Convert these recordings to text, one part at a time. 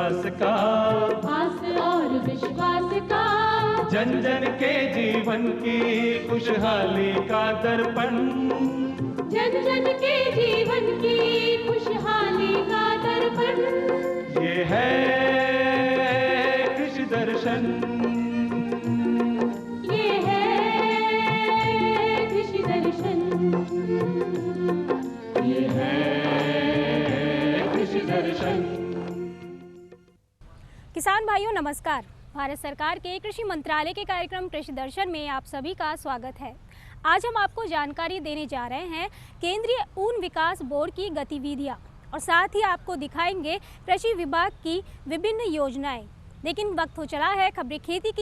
विश्वास का, आस और विश्वास का, जन जन के जीवन की खुशहाली का दर्पण, जन जन के जीवन की खुशहाली का दर्पण। ये है कृषि दर्शन, ये है कृषि दर्शन, ये है कृषि दर्शन। किसान भाइयों नमस्कार। भारत सरकार के कृषि मंत्रालय के कार्यक्रम कृषि दर्शन में आप सभी का स्वागत है। आज हम आपको जानकारी देने जा रहे हैं केंद्रीय ऊन विकास बोर्ड की गतिविधियां और साथ ही आपको दिखाएंगे कृषि विभाग की विभिन्न योजनाएं। लेकिन वक्त हो चला है खबरें खेती की।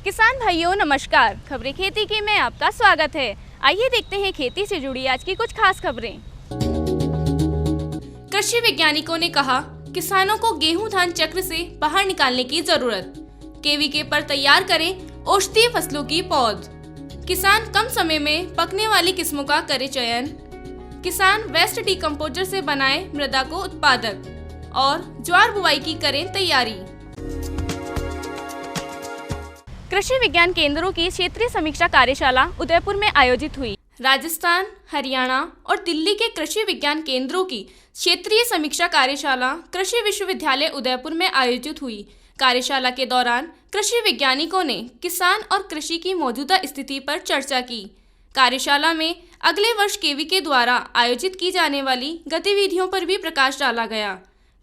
किसान भाइयों नमस्कार, खबरें खेती की में आपका स्वागत है। आइए देखते हैं खेती से जुड़ी आज की कुछ खास खबरें। कृषि वैज्ञानिकों ने कहा, किसानों को गेहूं धान चक्र से बाहर निकालने की जरूरत। केवीके पर तैयार करें औषधीय फसलों की पौध। किसान कम समय में पकने वाली किस्मों का करे चयन। किसान वेस्ट डिकम्पोजर से बनाए मृदा को उत्पादक। और ज्वार बुआई की करें तैयारी। कृषि विज्ञान केंद्रों की क्षेत्रीय समीक्षा कार्यशाला उदयपुर में आयोजित हुई। राजस्थान, हरियाणा और दिल्ली के कृषि विज्ञान केंद्रों की क्षेत्रीय समीक्षा कार्यशाला कृषि विश्वविद्यालय उदयपुर में आयोजित हुई। कार्यशाला के दौरान कृषि वैज्ञानिकों ने किसान और कृषि की मौजूदा स्थिति पर चर्चा की। कार्यशाला में अगले वर्ष केवीके द्वारा आयोजित की जाने वाली गतिविधियों पर भी प्रकाश डाला गया।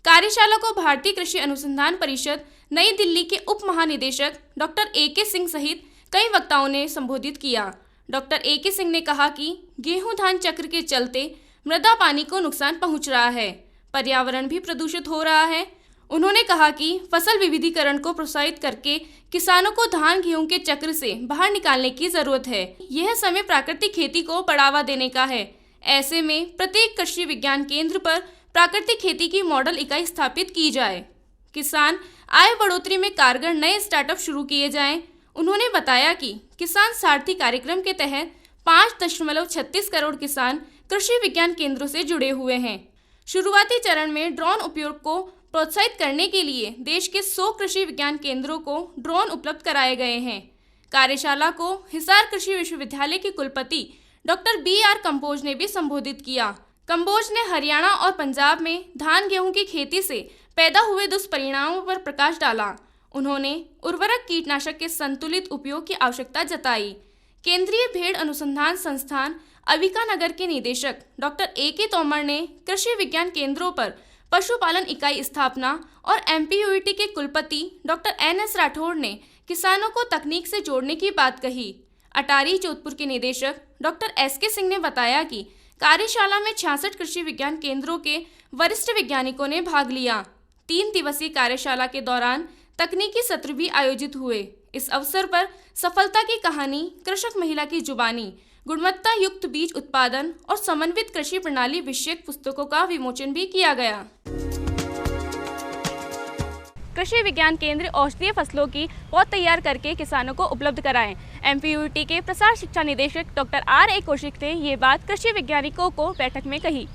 कार्यशाला को भारतीय कृषि अनुसंधान परिषद नई दिल्ली के उप महानिदेशक डॉक्टर ए.के. सिंह सहित कई वक्ताओं ने संबोधित किया। Doctor A K. सिंह ने कहा कि गेहूं धान चक्र के चलते मृदा पानी को नुकसान पहुंच रहा है, पर्यावरण भी प्रदूषित हो रहा है। उन्होंने कहा कि फसल विविधीकरण को प्रोत्साहित करके किसानों को धान गेहूं के चक्र से बाहर निकालने की जरूरत है। यह समय प्राकृतिक खेती को बढ़ावा देने का है। ऐसे में प्रत्येक कृषि विज्ञान केंद्र पर प्राकृतिक खेती की मॉडल इकाई स्थापित की जाए। किसान आय बढ़ोतरी में कारगर नए स्टार्टअप शुरू किए जाएं। उन्होंने बताया कि किसान सारथी कार्यक्रम के तहत 5.36 करोड़ किसान कृषि विज्ञान केंद्रों से जुड़े हुए हैं। शुरुआती चरण में ड्रोन उपयोग को प्रोत्साहित करने के लिए देश के 100 कृषि विज्ञान केंद्रों को ड्रोन उपलब्ध कराए गए हैं। कार्यशाला को हिसार कृषि विश्वविद्यालय के कुलपति डॉक्टर बी.आर. कंबोज ने भी संबोधित किया। कंबोज ने हरियाणा और पंजाब में धान गेहूं की खेती से पैदा हुए दुष्परिणामों पर प्रकाश डाला। उन्होंने उर्वरक कीटनाशक के संतुलित उपयोग की आवश्यकता जताई। केंद्रीय भेड़ अनुसंधान संस्थान अविका नगर के निदेशक डॉक्टर ए.के. तोमर ने कृषि विज्ञान केंद्रों पर पशुपालन इकाई स्थापना और एमपीयूईटी के कुलपति डॉक्टर एन.एस. राठौड़ ने किसानों को तकनीक से जोड़ने की बात कही। अटारी जोधपुर के निदेशक डॉक्टर एस.के. सिंह ने बताया कि कार्यशाला में 66 कृषि विज्ञान केंद्रों के वरिष्ठ वैज्ञानिकों ने भाग लिया। 3 दिवसीय कार्यशाला के दौरान तकनीकी सत्र भी आयोजित हुए। इस अवसर पर सफलता की कहानी, कृषक महिला की जुबानी, गुणवत्ता युक्त बीज उत्पादन और समन्वित कृषि प्रणाली विषयक पुस्तकों का विमोचन भी किया गया। कृषि विज्ञान केंद्र औषधीय फसलों की पौध तैयार करके किसानों को उपलब्ध कराएं। एमपीयूटी के प्रसार शिक्षा निदेशक डॉक्टर आर.ए. कौशिक ने ये बात कृषि वैज्ञानिकों को बैठक में कही।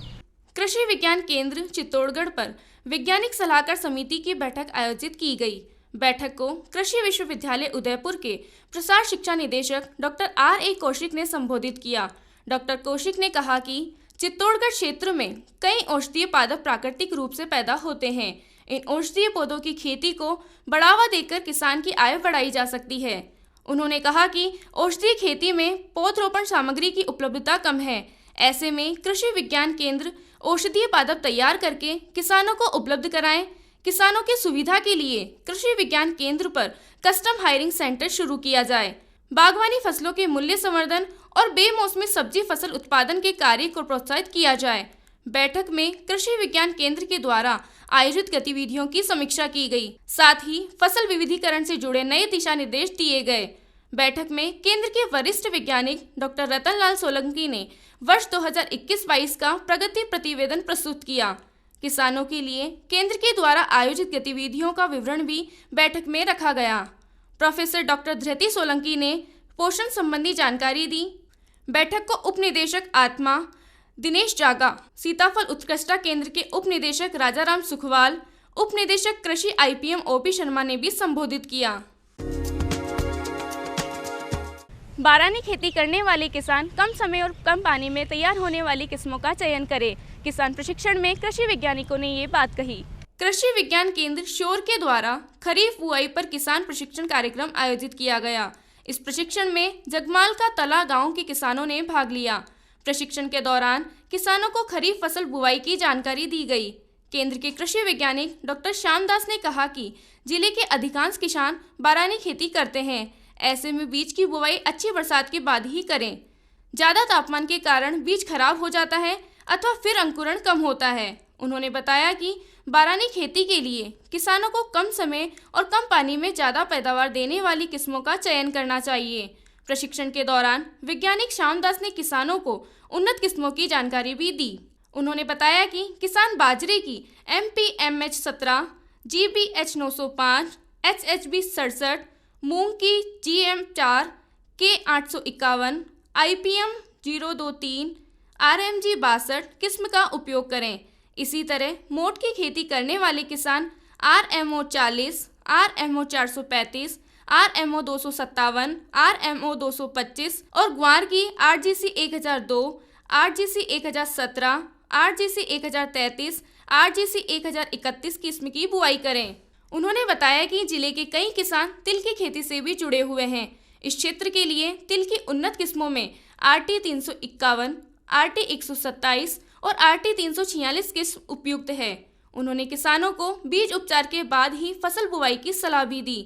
कृषि विज्ञान केंद्र चित्तौड़गढ़ पर वैज्ञानिक सलाहकार समिति की बैठक आयोजित की गई। बैठक को कृषि विश्वविद्यालय उदयपुर के प्रसार शिक्षा निदेशक डॉक्टर आर.ए. कौशिक ने संबोधित किया। डॉक्टर कौशिक ने कहा कि चित्तौड़गढ़ क्षेत्र में कई औषधीय पादप प्राकृतिक रूप से पैदा होते हैं। इन औषधीय पौधों की खेती को बढ़ावा देकर किसान की आय बढ़ाई जा सकती है। उन्होंने कहा कि औषधीय खेती में पौधरोपण सामग्री की उपलब्धता कम है। ऐसे में कृषि विज्ञान केंद्र औषधीय पादप तैयार करके किसानों को उपलब्ध कराएं। किसानों की सुविधा के लिए कृषि विज्ञान केंद्र पर कस्टम हायरिंग सेंटर शुरू किया जाए। बागवानी फसलों के मूल्य संवर्धन और बेमौसमी सब्जी फसल उत्पादन के कार्य को प्रोत्साहित किया जाए। बैठक में कृषि विज्ञान केंद्र के द्वारा आयोजित गतिविधियों की समीक्षा की गई। साथ ही फसल विविधीकरण से जुड़े नए दिशा निर्देश दिए गए। बैठक में केंद्र के वरिष्ठ वैज्ञानिक डॉक्टर रतनलाल सोलंकी ने वर्ष 2021-22 का प्रगति प्रतिवेदन प्रस्तुत किया। किसानों के लिए केंद्र के द्वारा आयोजित गतिविधियों का विवरण भी बैठक में रखा गया। प्रोफेसर डॉक्टर धृति सोलंकी ने पोषण संबंधी जानकारी दी। बैठक को उप निदेशक आत्मा दिनेश जागा, सीताफल उत्कृष्टता केंद्र के उप निदेशक राजाराम सुखवाल, उप निदेशक कृषि IPM OP शर्मा ने भी संबोधित किया। बारानी खेती करने वाले किसान कम समय और कम पानी में तैयार होने वाली किस्मों का चयन करें। किसान प्रशिक्षण में कृषि वैज्ञानिकों ने ये बात कही। कृषि विज्ञान केंद्र श्योर के द्वारा खरीफ बुआई पर किसान प्रशिक्षण कार्यक्रम आयोजित किया गया। इस प्रशिक्षण में जगमाल का तला गांव के किसानों ने भाग लिया। प्रशिक्षण के दौरान किसानों को खरीफ फसल बुआई की जानकारी दी गई। केंद्र के कृषि वैज्ञानिक डॉक्टर श्यामदास ने कहा कि जिले के अधिकांश किसान बारानी खेती करते हैं। ऐसे में बीज की बुआई अच्छी बरसात के बाद ही करें। ज़्यादा तापमान के कारण बीज खराब हो जाता है अथवा फिर अंकुरण कम होता है। उन्होंने बताया कि बारानी खेती के लिए किसानों को कम समय और कम पानी में ज़्यादा पैदावार देने वाली किस्मों का चयन करना चाहिए। प्रशिक्षण के दौरान वैज्ञानिक श्यामदास ने किसानों को उन्नत किस्मों की जानकारी भी दी। उन्होंने बताया कि किसान बाजरे की MP MH 17, GBH 905, HHB 67, मूंग की GM 4, K 851, IPM 023, RMG 62 किस्म का उपयोग करें। इसी तरह मोट की खेती करने वाले किसान RMO 40, RMO 435, RMO 257, RMO 225 और ग्वार की RGC 1002, RGC 1017, RGC 1033, RGC 1031 किस्म की बुआई करें। उन्होंने बताया कि जिले के कई किसान तिल की खेती से भी जुड़े हुए हैं। इस क्षेत्र के लिए तिल की उन्नत किस्मों में RT 351, RT 127 और RT 346 किस्म उपयुक्त है। उन्होंने किसानों को बीज उपचार के बाद ही फसल बुआई की सलाह भी दी।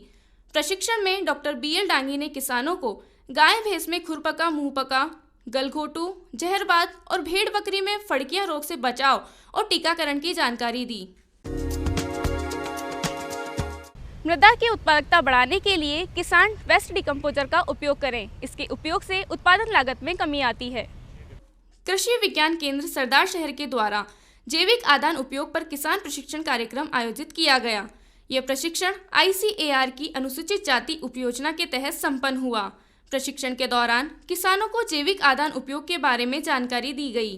प्रशिक्षण में डॉक्टर BL डांगी ने किसानों को गाय भैंस में खुरपका, मुंहपका, गलघोटू, जहरबाद और भेड़ बकरी में फड़किया रोग से बचाव और टीकाकरण की जानकारी दी। मृदा की उत्पादकता बढ़ाने के लिए किसान वेस्ट डिकम्पोजर का उपयोग करें। इसके उपयोग से उत्पादन लागत में कमी आती है। कृषि विज्ञान केंद्र सरदार शहर के द्वारा जैविक आदान उपयोग पर किसान प्रशिक्षण कार्यक्रम आयोजित किया गया। यह प्रशिक्षण ICAR की अनुसूचित जाति उपयोजना के तहत संपन्न हुआ। प्रशिक्षण के दौरान किसानों को जैविक आदान उपयोग के बारे में जानकारी दी गई।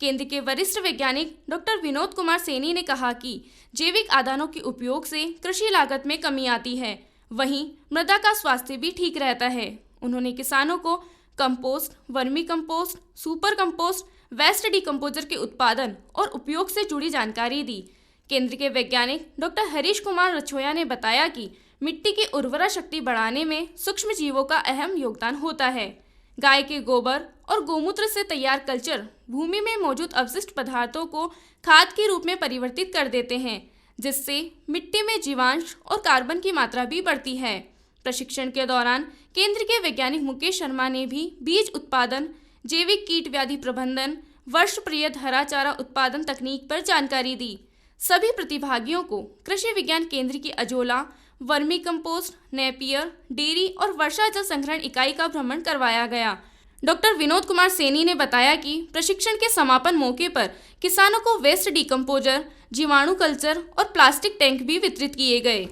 केंद्र के वरिष्ठ वैज्ञानिक डॉक्टर विनोद कुमार सैनी ने कहा कि जैविक आदानों के उपयोग से कृषि लागत में कमी आती है, वहीं मृदा का स्वास्थ्य भी ठीक रहता है। उन्होंने किसानों को compost, vermi compost, super compost, waste decomposer के उत्पादन और उपयोग से जुड़ी जानकारी दी। केंद्र के वैज्ञानिक डॉक्टर हरीश कुमार रछोया ने बताया कि मिट्टी की उर्वरा शक्ति बढ़ाने में सूक्ष्म जीवों का अहम योगदान होता है। गाय के गोबर और गोमूत्र से तैयार कल्चर भूमि में मौजूद अवशिष्ट पदार्थों को खाद के रूप में परिवर्तित कर देते हैं, जिससे मिट्टी में जीवांश और कार्बन की मात्रा भी बढ़ती है। प्रशिक्षण के दौरान केंद्र के वैज्ञानिक मुकेश शर्मा ने भी बीज उत्पादन, जैविक कीट व्याधि प्रबंधन, वर्षप्रिय हरा चारा उत्पादन तकनीक पर जानकारी दी। सभी प्रतिभागियों को कृषि विज्ञान केंद्र की azolla, vermi compost, Napier, dairy और वर्षा जल संग्रहण इकाई का भ्रमण करवाया गया। डॉक्टर विनोद कुमार सैनी ने बताया कि प्रशिक्षण के समापन मौके पर किसानों को वेस्ट डिकम्पोजर, जीवाणु कल्चर और प्लास्टिक टैंक भी वितरित किए गए।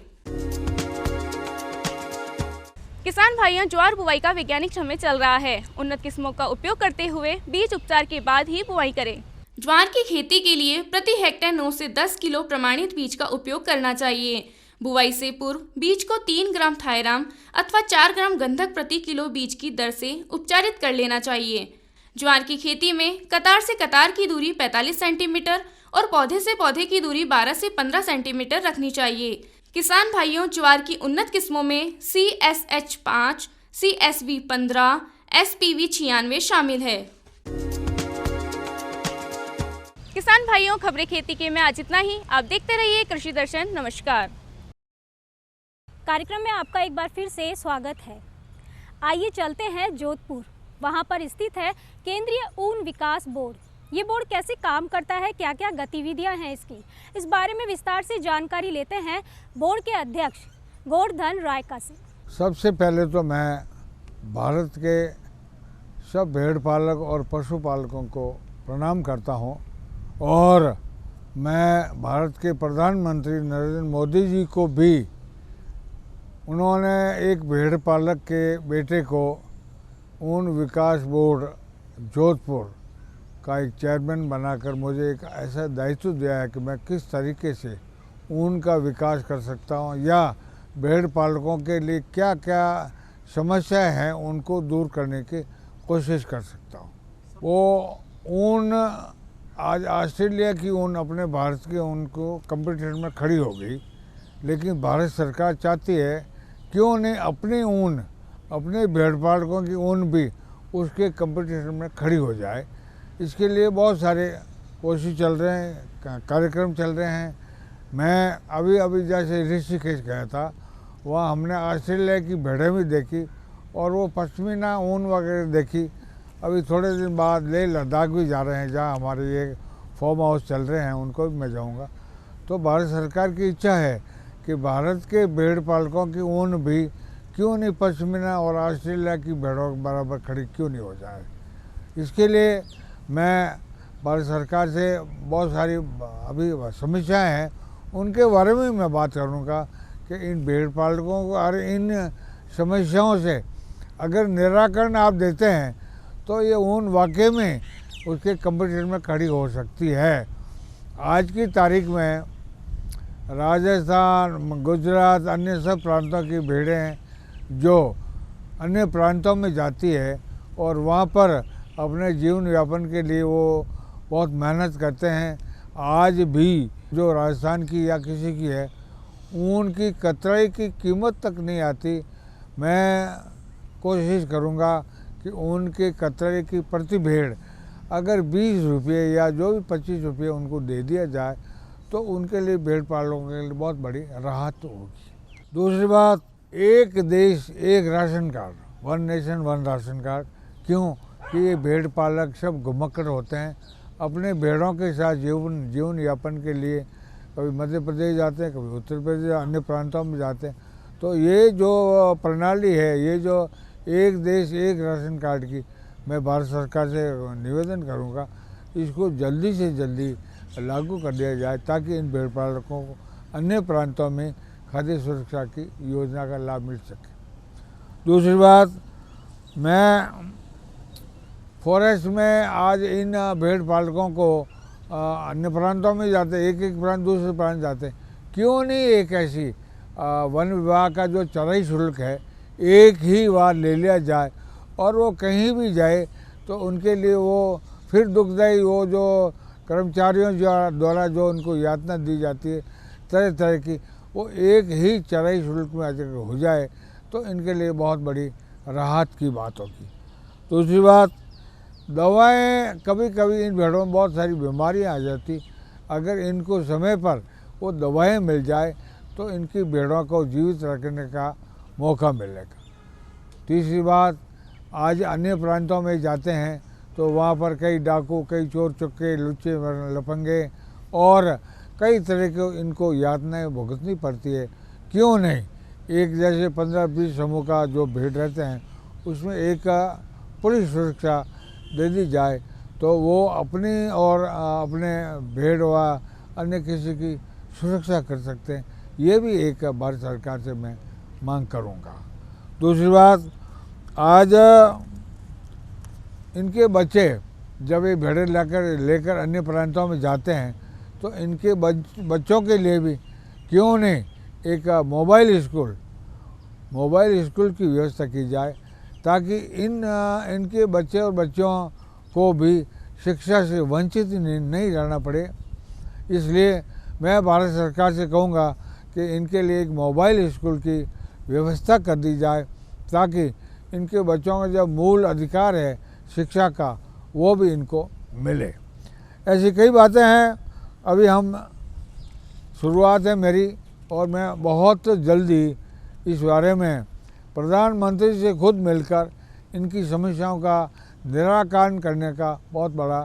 किसान भाइयों, ज्वार बुआई का वैज्ञानिक समय चल रहा है। उन्नत किस्मों का उपयोग करते हुए बीज उपचार के बाद ही बुआई करें। ज्वार की खेती के लिए प्रति हेक्टेयर 9 से 10 किलो प्रमाणित बीज का उपयोग करना चाहिए। बुआई से पूर्व बीज को 3 ग्राम थायराम अथवा 4 ग्राम गंधक प्रति किलो बीज की दर से उपचारित कर लेना चाहिए। ज्वार की खेती में कतार से कतार की दूरी 45 सेंटीमीटर और पौधे से पौधे की दूरी 12 से 15 सेंटीमीटर रखनी चाहिए। किसान भाइयों, ज्वार की उन्नत किस्मों में CSH 5, CSV 15, SPV 96 शामिल है। किसान भाइयों, खबरें खेती के में आज इतना ही। आप देखते रहिए कृषि दर्शन। नमस्कार। कार्यक्रम में आपका एक बार फिर से स्वागत है। आइए चलते हैं जोधपुर। वहां पर स्थित है केंद्रीय ऊन विकास बोर्ड। ये बोर्ड कैसे काम करता है, क्या क्या गतिविधियां हैं इसकी, इस बारे में विस्तार से जानकारी लेते हैं बोर्ड के अध्यक्ष गोवर्धन रायका से। सबसे पहले तो मैं भारत के सब भेड़ पालक और पशुपालकों को प्रणाम करता हूं और मैं भारत के प्रधानमंत्री नरेंद्र मोदी जी को भी, उन्होंने एक भेड़ पालक के बेटे को ऊन विकास बोर्ड जोधपुर का एक चेयरमैन बनाकर मुझे एक ऐसा दायित्व दिया है कि मैं किस तरीके से ऊन का विकास कर सकता हूँ या भेड़ पालकों के लिए क्या क्या समस्याएं हैं उनको दूर करने की कोशिश कर सकता हूँ। वो ऊन आज ऑस्ट्रेलिया की ऊन अपने भारत के ऊन को कंपटीशन में खड़ी हो गई, लेकिन भारत सरकार चाहती है क्यों नहीं अपनी ऊन, अपने भेड़ पालकों की ऊन भी उसके कंपटीशन में खड़ी हो जाए। इसके लिए बहुत सारे कोशिश चल रहे हैं, कार्यक्रम चल रहे हैं। मैं अभी जैसे ऋषिकेश गया था, वहाँ हमने ऑस्ट्रेलिया की भेड़ें भी देखी और वो पश्मीना ऊन वगैरह देखी। अभी थोड़े दिन बाद लेह लद्दाख भी जा रहे हैं, जहाँ हमारे ये फार्म हाउस चल रहे हैं, उनको भी मैं जाऊँगा। तो भारत सरकार की इच्छा है कि भारत के भेड़ पालकों की ऊन भी क्यों नहीं पश्मीना और ऑस्ट्रेलिया की भेड़ों के बराबर खड़ी क्यों नहीं हो जाए। इसके लिए मैं भारत सरकार से बहुत सारी अभी समस्याएं हैं, उनके बारे में मैं बात करूँगा कि इन भेड़ पालकों को और इन समस्याओं से अगर निराकरण आप देते हैं तो ये ऊन वाकई में उसके कंपटीशन में खड़ी हो सकती है। आज की तारीख में राजस्थान, गुजरात, अन्य सब प्रांतों की भेड़ें जो अन्य प्रांतों में जाती है और वहाँ पर अपने जीवन यापन के लिए वो बहुत मेहनत करते हैं। आज भी जो राजस्थान की या किसी की है, ऊन की कतराई की कीमत तक नहीं आती। मैं कोशिश करूँगा कि ऊन के कतरे की प्रति भेड़ अगर 20 रुपये या जो भी 25 रुपये उनको दे दिया जाए तो उनके लिए भेड़ पालकों के लिए बहुत बड़ी राहत होगी। दूसरी बात, एक देश एक ration card, one nation one ration card. क्यों कि ये भेड़ पालक सब घुमक्कड़ होते हैं, अपने भेड़ों के साथ जीवन यापन के लिए कभी मध्य प्रदेश जाते हैं, कभी उत्तर प्रदेश, अन्य प्रांतों में जाते हैं। तो ये जो प्रणाली है, ये जो एक देश एक राशन कार्ड की, मैं भारत सरकार से निवेदन करूंगा इसको जल्दी से जल्दी लागू कर दिया जाए ताकि इन भेड़ पालकों को अन्य प्रांतों में खाद्य सुरक्षा की योजना का लाभ मिल सके। दूसरी बात, मैं फॉरेस्ट में आज इन भेड़ पालकों को अन्य प्रांतों में जाते, एक प्रांत दूसरे प्रांत जाते, क्यों नहीं एक ऐसी वन विभाग का जो चराई शुल्क है एक ही बार ले लिया जाए और वो कहीं भी जाए तो उनके लिए वो फिर दुखदायी वो जो कर्मचारियों द्वारा जो उनको यातना दी जाती है तरह तरह की, वो एक ही चराई शुल्क में अगर हो जाए तो इनके लिए बहुत बड़ी राहत की बात होगी। दूसरी बात, दवाएं, कभी कभी इन भेड़ों में बहुत सारी बीमारियां आ जाती, अगर इनको समय पर वो दवाएं मिल जाए तो इनकी भेड़ों को जीवित रखने का मौका मिलेगा। तीसरी बात, आज अन्य प्रांतों में जाते हैं तो वहाँ पर कई डाकू, कई चोर चुक्के, लुच्चे लफंगे और कई तरह के इनको यातनाएं भुगतनी पड़ती है। क्यों नहीं एक जैसे 15-20 समूह का जो भेड़ रहते हैं उसमें एक पुलिस सुरक्षा दे दी जाए तो वो अपनी और अपने भेड़ व अन्य किसी की सुरक्षा कर सकते हैं। ये भी एक भारत सरकार से मैं मांग करूँगा। दूसरी बात, आज इनके बच्चे जब ये भेड़ें लेकर अन्य प्रांतों में जाते हैं तो इनके बच्चों के लिए भी क्यों नहीं एक मोबाइल स्कूल की व्यवस्था की जाए ताकि इनके बच्चे और बच्चों को भी शिक्षा से वंचित नहीं रहना पड़े। इसलिए मैं भारत सरकार से कहूँगा कि इनके लिए एक मोबाइल स्कूल की व्यवस्था कर दी जाए ताकि इनके बच्चों का जो मूल अधिकार है शिक्षा का वो भी इनको मिले। ऐसी कई बातें हैं, अभी हम शुरुआत है मेरी और मैं बहुत जल्दी इस बारे में प्रधानमंत्री से खुद मिलकर इनकी समस्याओं का निराकरण करने का बहुत बड़ा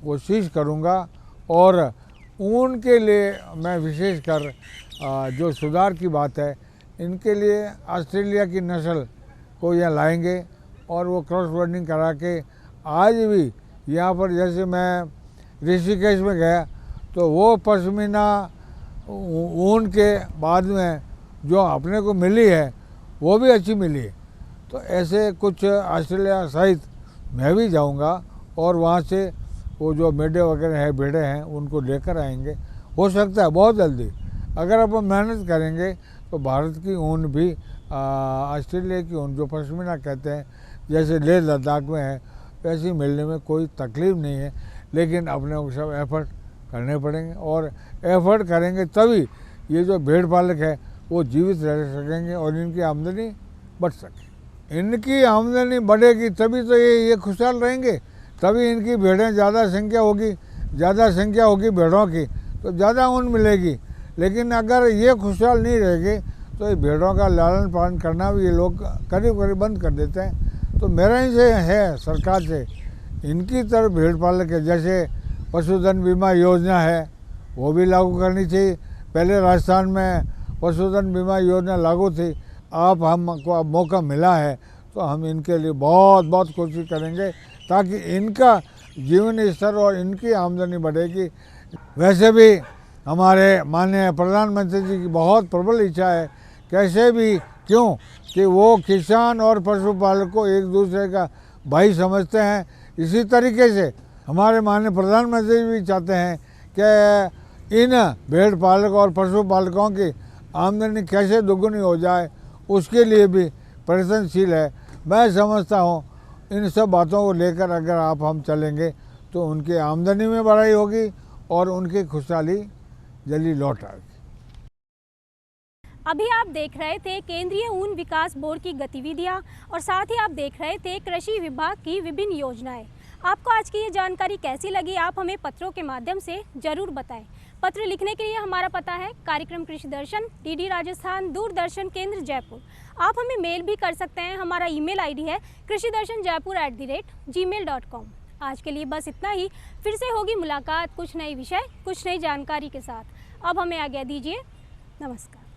कोशिश करूँगा और ऊन के लिए मैं विशेषकर जो सुधार की बात है इनके लिए ऑस्ट्रेलिया की नस्ल को यहाँ लाएंगे और वो क्रॉस ब्रीडिंग करा के आज भी यहाँ पर, जैसे मैं ऋषिकेश में गया तो वो पश्मीना ऊन के बाद में जो अपने को मिली है वो भी अच्छी मिली है। तो ऐसे कुछ ऑस्ट्रेलिया सहित मैं भी जाऊंगा और वहाँ से वो जो मेढे वगैरह है, भेड़े हैं, उनको लेकर आएंगे। हो सकता है बहुत जल्दी, अगर अपन मेहनत करेंगे तो भारत की ऊन भी ऑस्ट्रेलिया की ऊन जो पश्मीना कहते हैं, जैसे लेह लद्दाख में है, वैसी मिलने में कोई तकलीफ नहीं है। लेकिन अपने को सब एफर्ट करने पड़ेंगे, और एफर्ट करेंगे तभी ये जो भेड़ पालक है वो जीवित रह सकेंगे और इनकी आमदनी बढ़ सके। इनकी आमदनी बढ़ेगी तभी तो ये खुशहाल रहेंगे, तभी इनकी भेड़ें ज़्यादा संख्या होगी भेड़ों की तो ज़्यादा ऊन मिलेगी। लेकिन अगर ये खुशहाल नहीं रहेगी तो ये भेड़ों का लालन पालन करना भी ये लोग करीब बंद कर देते हैं। तो मेरा इनसे है, सरकार से इनकी तरफ भेड़ पालक है, जैसे पशुधन बीमा योजना है वो भी लागू करनी चाहिए। पहले राजस्थान में पशुधन बीमा योजना लागू थी, अब हमको अब मौका मिला है तो हम इनके लिए बहुत कोशिश करेंगे ताकि इनका जीवन स्तर और इनकी आमदनी बढ़ेगी। वैसे भी हमारे माननीय प्रधानमंत्री जी की बहुत प्रबल इच्छा है, कैसे भी क्यों कि वो किसान और पशुपालक को एक दूसरे का भाई समझते हैं। इसी तरीके से हमारे माननीय प्रधानमंत्री भी चाहते हैं कि इन भेड़ पालक और पशुपालकों की आमदनी कैसे दोगुनी हो जाए, उसके लिए भी प्रयत्नशील है। मैं समझता हूँ इन सब बातों को लेकर अगर हम चलेंगे तो उनकी आमदनी में बढ़ाई होगी और उनकी खुशहाली जल्दी लौट आएगी। अभी आप देख रहे थे केंद्रीय ऊन विकास बोर्ड की गतिविधियां और साथ ही आप देख रहे थे कृषि विभाग की विभिन्न योजनाएं। आपको आज की ये जानकारी कैसी लगी, आप हमें पत्रों के माध्यम से ज़रूर बताएं। पत्र लिखने के लिए हमारा पता है कार्यक्रम कृषि दर्शन, डीडी राजस्थान, दूरदर्शन केंद्र, जयपुर। आप हमें मेल भी कर सकते हैं, हमारा ईमेल आईडी है krishidarshanjaipur@gmail.com। आज के लिए बस इतना ही, फिर से होगी मुलाकात कुछ नए विषय, कुछ नई जानकारी के साथ। अब हमें आज्ञा दीजिए, नमस्कार।